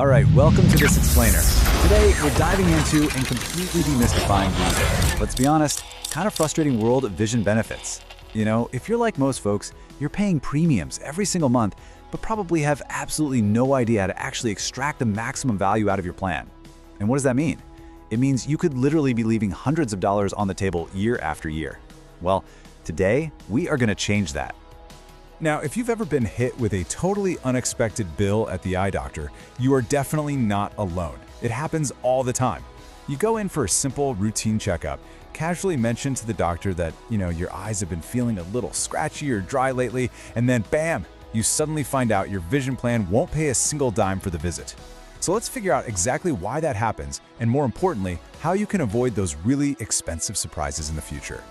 All right, welcome to this explainer. Today, we're diving into and completely demystifying the, let's be honest, kind of frustrating world of vision benefits. You know, if you're like most folks, you're paying premiums every single month, but probably have absolutely no idea how to actually extract the maximum value out of your plan. And what does that mean? It means you could literally be leaving hundreds of dollars on the table year after year. Well, today, we are going to change that. Now, if you've ever been hit with a totally unexpected bill at the eye doctor, you are definitely not alone. It happens all the time. You go in for a simple routine checkup, casually mention to the doctor that, your eyes have been feeling a little scratchy or dry lately, and then bam, you suddenly find out your vision plan won't pay a single dime for the visit. So let's figure out exactly why that happens, and more importantly, how you can avoid those really expensive surprises in the future.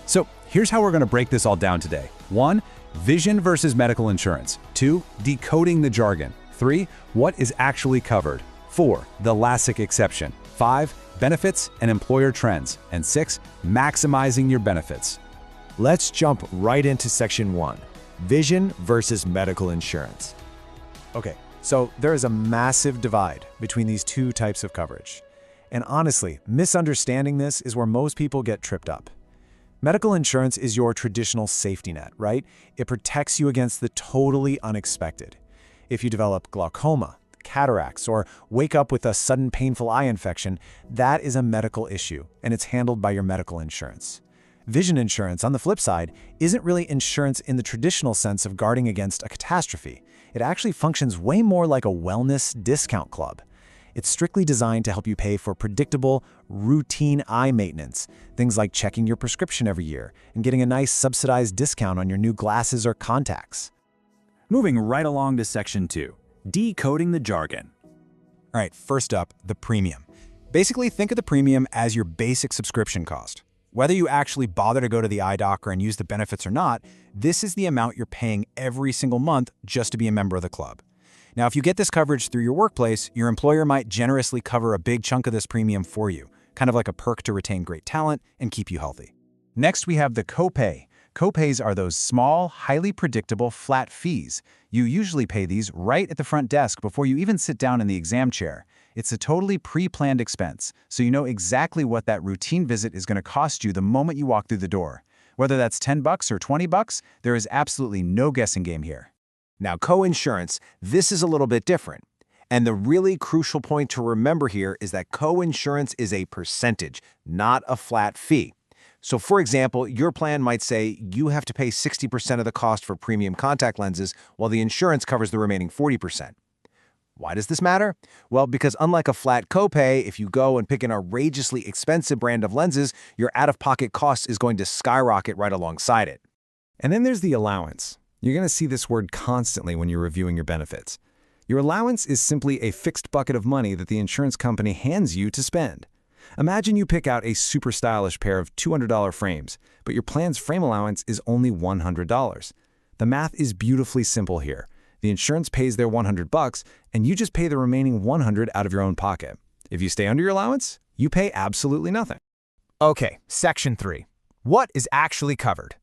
So here's how we're going to break this all down today. 1. Vision versus medical insurance. 2. Decoding the jargon. 3. What is actually covered. 4. The LASIK exception. 5. Benefits and employer trends. And 6. Maximizing your benefits. Let's jump right into section 1. Vision versus medical insurance. Okay, so there is a massive divide between these two types of coverage. And honestly, misunderstanding this is where most people get tripped up. Medical insurance is your traditional safety net, right? It protects you against the totally unexpected. If you develop glaucoma, cataracts, or wake up with a sudden painful eye infection, that is a medical issue, and it's handled by your medical insurance. Vision insurance, on the flip side, isn't really insurance in the traditional sense of guarding against a catastrophe. It actually functions way more like a wellness discount club. It's strictly designed to help you pay for predictable, routine eye maintenance, things like checking your prescription every year and getting a nice subsidized discount on your new glasses or contacts. Moving right along to section 2, decoding the jargon. All right, first up, the premium. Basically, think of the premium as your basic subscription cost. Whether you actually bother to go to the eye doctor and use the benefits or not, this is the amount you're paying every single month just to be a member of the club. Now, if you get this coverage through your workplace, your employer might generously cover a big chunk of this premium for you, kind of like a perk to retain great talent and keep you healthy. Next, we have the copay. Copays are those small, highly predictable, flat fees. You usually pay these right at the front desk before you even sit down in the exam chair. It's a totally pre-planned expense, so you know exactly what that routine visit is going to cost you the moment you walk through the door. Whether that's $10 or $20, there is absolutely no guessing game here. Now, co-insurance, this is a little bit different. And the really crucial point to remember here is that co-insurance is a percentage, not a flat fee. So for example, your plan might say you have to pay 60% of the cost for premium contact lenses while the insurance covers the remaining 40%. Why does this matter? Well, because unlike a flat copay, if you go and pick an outrageously expensive brand of lenses, your out-of-pocket cost is going to skyrocket right alongside it. And then there's the allowance. You're going to see this word constantly when you're reviewing your benefits. Your allowance is simply a fixed bucket of money that the insurance company hands you to spend. Imagine you pick out a super stylish pair of $200 frames, but your plan's frame allowance is only $100. The math is beautifully simple here. The insurance pays their $100, and you just pay the remaining $100 out of your own pocket. If you stay under your allowance, you pay absolutely nothing. Okay, section 3. What is actually covered?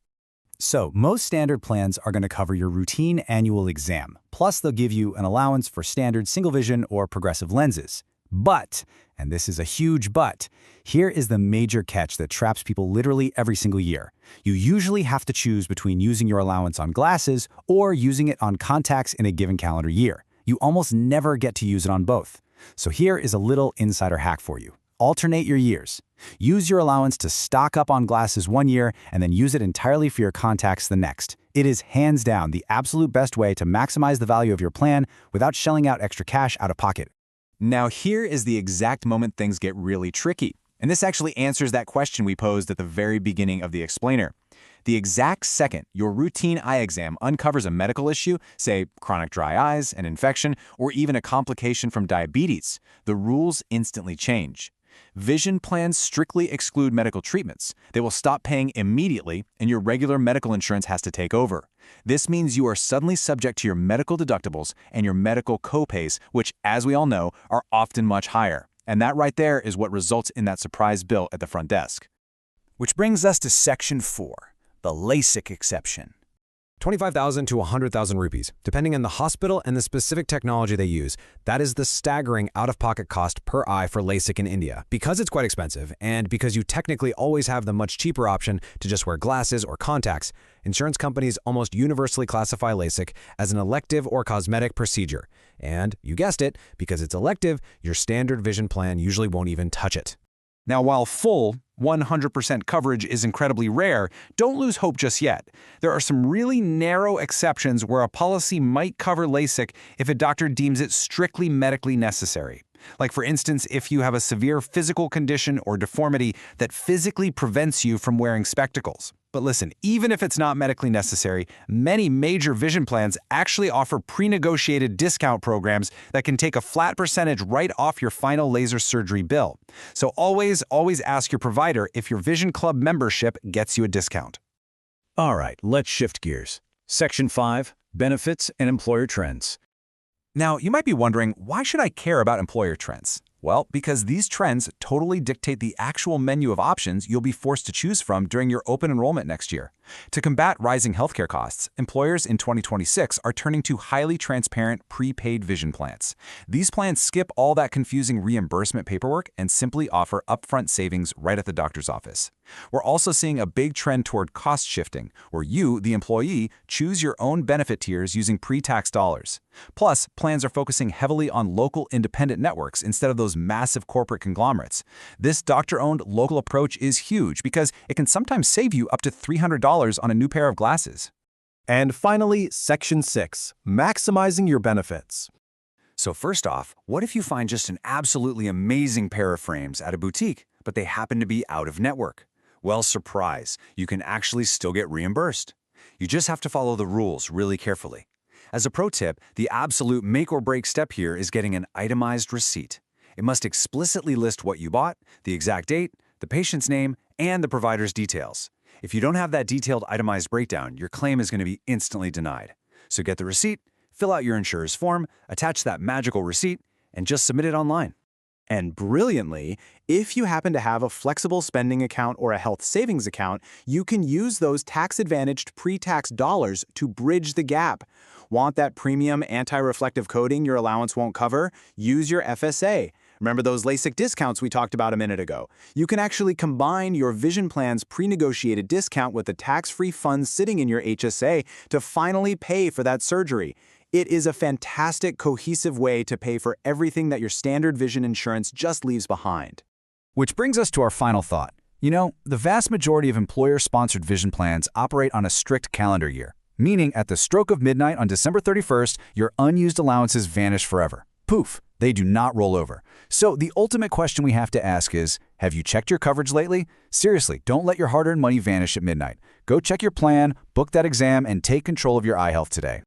So, most standard plans are going to cover your routine annual exam, plus they'll give you an allowance for standard single vision or progressive lenses. But, and this is a huge but, here is the major catch that traps people literally every single year. You usually have to choose between using your allowance on glasses or using it on contacts in a given calendar year. You almost never get to use it on both. So here is a little insider hack for you. Alternate your years. Use your allowance to stock up on glasses one year and then use it entirely for your contacts the next. It is hands down the absolute best way to maximize the value of your plan without shelling out extra cash out of pocket. Now here is the exact moment things get really tricky. And this actually answers that question we posed at the very beginning of the explainer. The exact second your routine eye exam uncovers a medical issue, say chronic dry eyes, an infection, or even a complication from diabetes, the rules instantly change. Vision plans strictly exclude medical treatments. They will stop paying immediately, and your regular medical insurance has to take over. This means you are suddenly subject to your medical deductibles and your medical copays, which, as we all know, are often much higher. And that right there is what results in that surprise bill at the front desk. Which brings us to section 4, the LASIK exception. 25,000 to 100,000 rupees, depending on the hospital and the specific technology they use. That is the staggering out-of-pocket cost per eye for LASIK in India. Because it's quite expensive, and because you technically always have the much cheaper option to just wear glasses or contacts, insurance companies almost universally classify LASIK as an elective or cosmetic procedure. And, you guessed it, because it's elective, your standard vision plan usually won't even touch it. Now, while full, 100% coverage is incredibly rare, don't lose hope just yet. There are some really narrow exceptions where a policy might cover LASIK if a doctor deems it strictly medically necessary. Like, for instance, if you have a severe physical condition or deformity that physically prevents you from wearing spectacles. But listen, even if it's not medically necessary, many major vision plans actually offer pre-negotiated discount programs that can take a flat percentage right off your final laser surgery bill. So always ask your provider if your Vision Club membership gets you a discount. All right, let's shift gears. Section 5, Benefits and Employer Trends. Now, you might be wondering, why should I care about employer trends? Well, because these trends totally dictate the actual menu of options you'll be forced to choose from during your open enrollment next year. To combat rising healthcare costs, employers in 2026 are turning to highly transparent prepaid vision plans. These plans skip all that confusing reimbursement paperwork and simply offer upfront savings right at the doctor's office. We're also seeing a big trend toward cost shifting, where you, the employee, choose your own benefit tiers using pre-tax dollars. Plus, plans are focusing heavily on local independent networks instead of those massive corporate conglomerates. This doctor-owned local approach is huge because it can sometimes save you up to $300 on a new pair of glasses. And finally, Section 6, Maximizing Your Benefits. So first off, what if you find just an absolutely amazing pair of frames at a boutique, but they happen to be out of network? Well, surprise, you can actually still get reimbursed. You just have to follow the rules really carefully. As a pro tip, the absolute make or break step here is getting an itemized receipt. It must explicitly list what you bought, the exact date, the patient's name, and the provider's details. If you don't have that detailed itemized breakdown, your claim is going to be instantly denied. So get the receipt, fill out your insurer's form, attach that magical receipt, and just submit it online. And brilliantly, if you happen to have a flexible spending account or a health savings account, you can use those tax-advantaged pre-tax dollars to bridge the gap. Want that premium anti-reflective coating your allowance won't cover? Use your FSA. Remember those LASIK discounts we talked about a minute ago? You can actually combine your vision plan's pre-negotiated discount with the tax-free funds sitting in your HSA to finally pay for that surgery. It is a fantastic, cohesive way to pay for everything that your standard vision insurance just leaves behind. Which brings us to our final thought. You know, the vast majority of employer-sponsored vision plans operate on a strict calendar year, meaning at the stroke of midnight on December 31st, your unused allowances vanish forever. Poof, they do not roll over. So the ultimate question we have to ask is, have you checked your coverage lately? Seriously, don't let your hard-earned money vanish at midnight. Go check your plan, book that exam, and take control of your eye health today.